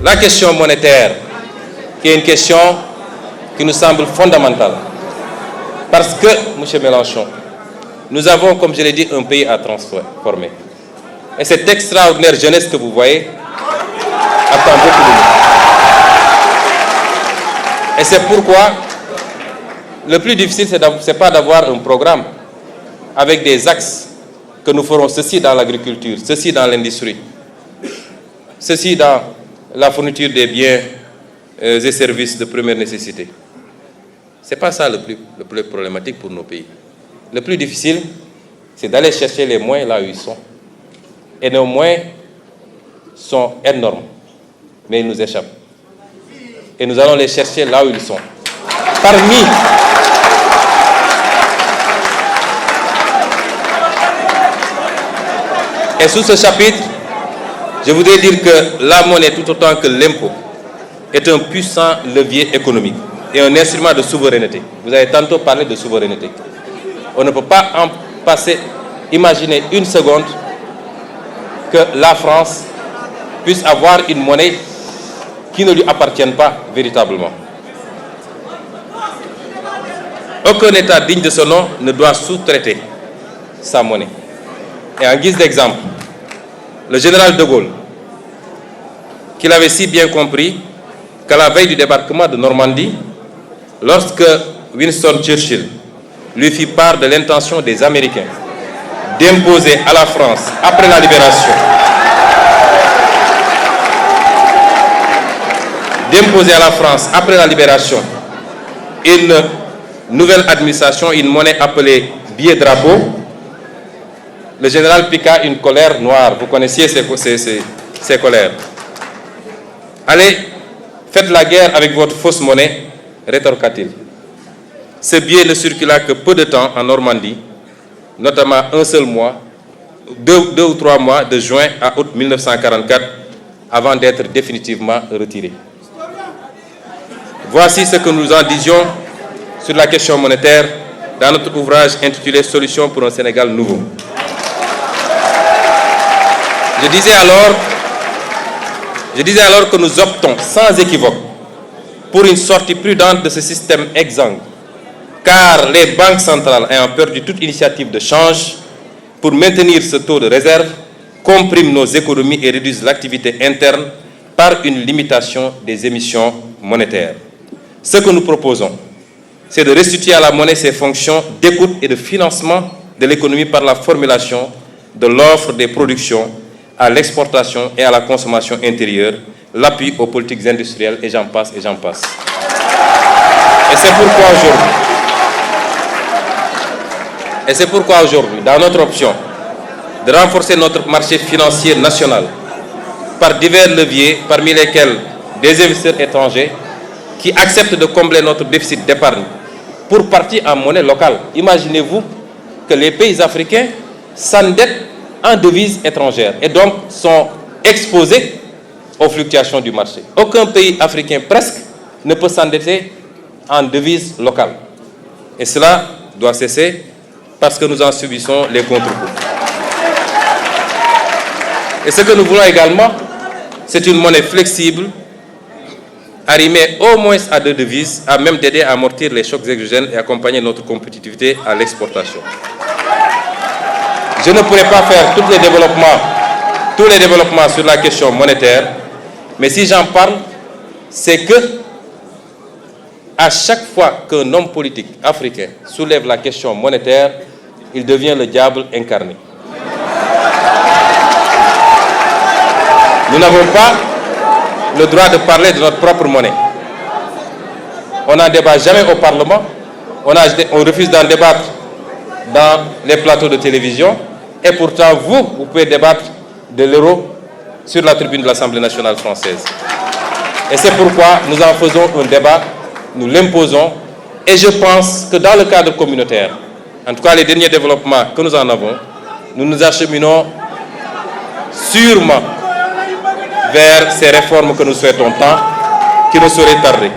la question monétaire, qui est une question qui nous semble fondamentale. Parce que, M. Mélenchon, nous avons, comme je l'ai dit, un pays à transformer. Et cette extraordinaire jeunesse que vous voyez attend beaucoup de nous. Et c'est pourquoi le plus difficile, ce n'est pas d'avoir un programme avec des axes que nous ferons ceci dans l'agriculture, ceci dans l'industrie, ceci dans la fourniture des biens et services de première nécessité. Ce n'est pas ça le plus problématique pour nos pays. Le plus difficile, c'est d'aller chercher les moyens là où ils sont. Et nos moyens sont énormes, mais ils nous échappent. Et nous allons les chercher là où ils sont. Et sous ce chapitre, je voudrais dire que la monnaie, tout autant que l'impôt, est un puissant levier économique et un instrument de souveraineté. Vous avez tantôt parlé de souveraineté. On ne peut pas en passer, imaginer une seconde que la France puisse avoir une monnaie qui ne lui appartienne pas véritablement. Aucun État digne de ce nom ne doit sous-traiter sa monnaie. Et en guise d'exemple, le général de Gaulle, qu'il avait si bien compris qu'à la veille du débarquement de Normandie, lorsque Winston Churchill lui fit part de l'intention des Américains d'imposer à la France, après la libération, une nouvelle administration, une monnaie appelée billet-drapeau, le général piqua une colère noire. Vous connaissiez ces colères. Allez, faites la guerre avec votre fausse monnaie, rétorqua-t-il. Ce billet ne circula que peu de temps en Normandie, notamment un seul mois, deux ou trois mois, de juin à août 1944, avant d'être définitivement retiré. Voici ce que nous en disions sur la question monétaire dans notre ouvrage intitulé « Solutions pour un Sénégal nouveau ». Je disais alors que nous optons sans équivoque pour une sortie prudente de ce système exsangue, car les banques centrales ayant perdu toute initiative de change pour maintenir ce taux de réserve, compriment nos économies et réduisent l'activité interne par une limitation des émissions monétaires. Ce que nous proposons, c'est de restituer à la monnaie ses fonctions d'écoute et de financement de l'économie par la formulation de l'offre des productions à l'exportation et à la consommation intérieure, l'appui aux politiques industrielles, et j'en passe, et j'en passe. Et c'est pourquoi aujourd'hui, dans notre option de renforcer notre marché financier national par divers leviers, parmi lesquels des investisseurs étrangers qui acceptent de combler notre déficit d'épargne pour partie en monnaie locale. Imaginez-vous que les pays africains s'endettent en devises étrangères et donc sont exposés aux fluctuations du marché. Aucun pays africain presque ne peut s'endetter en devises locales. Et cela doit cesser parce que nous en subissons les contre-coups. Et ce que nous voulons également, c'est une monnaie flexible, arrimée au moins à deux devises, à même d'aider à amortir les chocs exogènes et accompagner notre compétitivité à l'exportation. Je ne pourrais pas faire tous les développements sur la question monétaire, mais si j'en parle, c'est que à chaque fois qu'un homme politique africain soulève la question monétaire, il devient le diable incarné. Nous n'avons pas le droit de parler de notre propre monnaie. On n'en débat jamais au Parlement, on refuse d'en débattre dans les plateaux de télévision, et pourtant vous pouvez débattre de l'euro sur la tribune de l'Assemblée nationale française. Et c'est pourquoi nous en faisons un débat, nous l'imposons, et je pense que dans le cadre communautaire, en tout cas les derniers développements que nous en avons, nous nous acheminons sûrement vers ces réformes que nous souhaitons tant, qui ne sauraient tarder.